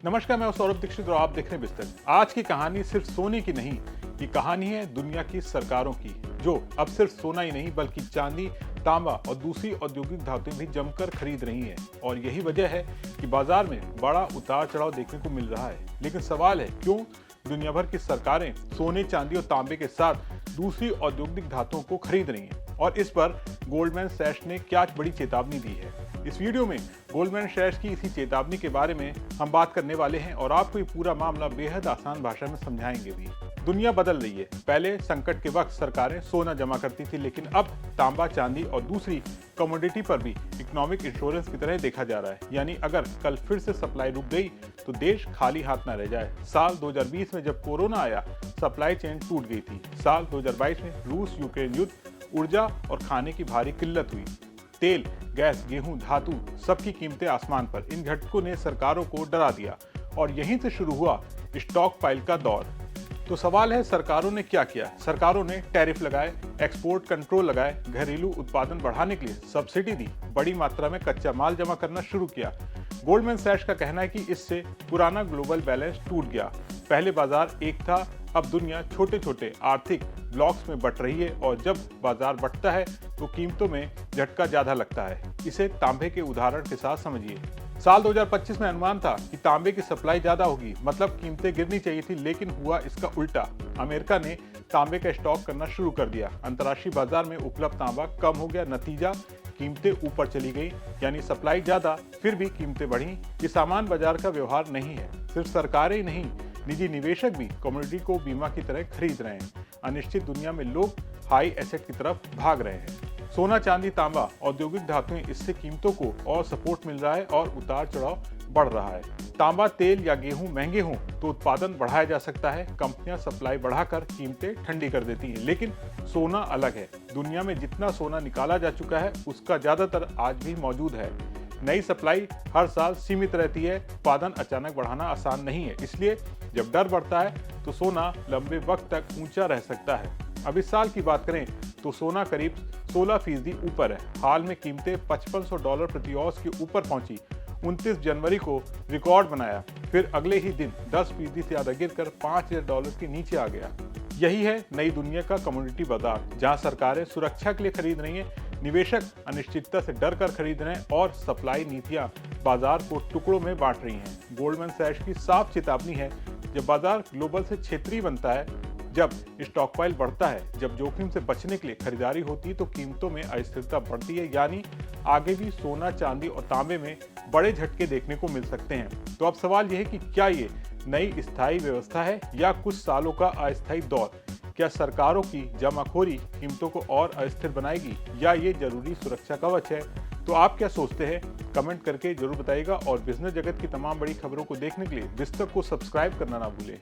नमस्कार, मैं सौरभ दीक्षित और आप देख रहे हैं बिस्तर। आज की कहानी सिर्फ सोने की नहीं, ये कहानी है दुनिया की सरकारों की, जो अब सिर्फ सोना ही नहीं बल्कि चांदी, तांबा और दूसरी औद्योगिक धातुएं भी जमकर खरीद रही हैं। और यही वजह है कि बाजार में बड़ा उतार चढ़ाव देखने को मिल रहा है। लेकिन सवाल है, क्यों दुनिया भर की सरकारें सोने, चांदी और तांबे के साथ दूसरी औद्योगिक धातुओं को खरीद रही हैं? और इस पर गोल्डमैन सैच्स ने क्या बड़ी चेतावनी दी है? इस वीडियो में गोल्डमैन सैच्स की इसी चेतावनी के बारे में हम बात करने वाले हैं और आपको ये पूरा मामला बेहद आसान भाषा में समझाएंगे भी। दुनिया बदल रही है। पहले संकट के वक्त सरकारें सोना जमा करती थी, लेकिन अब तांबा, चांदी और दूसरी कमोडिटी पर भी इकोनॉमिक इंश्योरेंस की तरह देखा जा रहा है। यानी अगर कल फिर से सप्लाई रुक गई तो देश खाली हाथ न रह जाए। साल 2020 में जब कोरोना आया, सप्लाई चेन टूट गई थी। साल 2022 में रूस यूक्रेन युद्ध, ऊर्जा और खाने की भारी किल्लत हुई। तेल, गैस, गेहूं, धातु, सबकी कीमतें आसमान पर। इन झटकों ने सरकारों को डरा दिया और यहीं से शुरू हुआ स्टॉक पाइल का दौर। तो सवाल है, सरकारों ने क्या किया? सरकारों ने टैरिफ लगाए, एक्सपोर्ट कंट्रोल लगाए, घरेलू उत्पादन बढ़ाने के लिए सब्सिडी दी, बड़ी मात्रा में कच्चा माल जमा करना शुरू किया। गोल्डमैन सैच्स का कहना है कि इससे पुराना ग्लोबल बैलेंस टूट गया। पहले बाजार एक था, अब दुनिया छोटे छोटे आर्थिक ब्लॉक्स में बट रही है और जब बाजार बढ़ता है तो कीमतों में झटका ज्यादा लगता है। इसे तांबे के उदाहरण के साथ समझिए। साल 2025 में अनुमान था कि तांबे की सप्लाई ज्यादा होगी, मतलब कीमतें गिरनी चाहिए थी, लेकिन हुआ इसका उल्टा। अमेरिका ने तांबे का स्टॉक करना शुरू कर दिया। अंतर्राष्ट्रीय बाजार में उपलब्ध तांबा कम हो गया, नतीजा कीमतें ऊपर चली गई। यानी सप्लाई ज्यादा, फिर भी कीमतें बढ़ी। ये सामान्य बाजार का व्यवहार नहीं है। सिर्फ सरकारें ही नहीं, निजी निवेशक भी कमोडिटी को बीमा की तरह खरीद रहे हैं। अनिश्चित दुनिया में लोग हाई एसेट की तरफ भाग रहे हैं। सोना, चांदी, तांबा, औद्योगिक धातुएं, इससे कीमतों को और सपोर्ट मिल रहा है और उतार चढ़ाव बढ़ रहा है। तांबा, तेल या गेहूं महंगे हों तो उत्पादन बढ़ाया जा सकता है। कंपनियां सप्लाई बढ़ाकर कीमतें ठंडी कर देती हैं। लेकिन सोना अलग है। दुनिया में जितना सोना निकाला जा चुका है उसका ज्यादातर आज भी मौजूद है। नई सप्लाई हर साल सीमित रहती है। उत्पादन अचानक बढ़ाना आसान नहीं है। इसलिए जब डर बढ़ता है तो सोना लंबे वक्त तक ऊंचा रह सकता है। अब इस साल की बात करें तो सोना करीब 16% ऊपर है। हाल में कीमतें $5500 प्रति औंस के ऊपर पहुंची। 29 जनवरी को रिकॉर्ड बनाया, फिर अगले ही दिन 10% से ज्यादा गिरकर $5000 के नीचे आ गया। यही है नई दुनिया का कमोडिटी बाजार, जहां सरकारें सुरक्षा के लिए खरीद रही हैं, निवेशक अनिश्चितता से डर कर खरीद रहे हैं और सप्लाई नीतियां बाजार को टुकड़ों में बांट रही हैं। गोल्डमैन सैच्स की साफ चेतावनी है, जब बाजार ग्लोबल से क्षेत्रीय बनता है, जब स्टॉकपाइल बढ़ता है, जब जोखिम से बचने के लिए खरीदारी होती है तो कीमतों में अस्थिरता बढ़ती है। यानी आगे भी सोना, चांदी और तांबे में बड़े झटके देखने को मिल सकते हैं। तो अब सवाल यह है कि क्या ये नई स्थायी व्यवस्था है या कुछ सालों का अस्थायी दौर? क्या सरकारों की जमाखोरी कीमतों को और अस्थिर बनाएगी या ये जरूरी सुरक्षा कवच है? तो आप क्या सोचते हैं? कमेंट करके जरूर बताइएगा और बिजनेस जगत की तमाम बड़ी खबरों को देखने के लिए बिस्तर को सब्सक्राइब करना ना भूलें।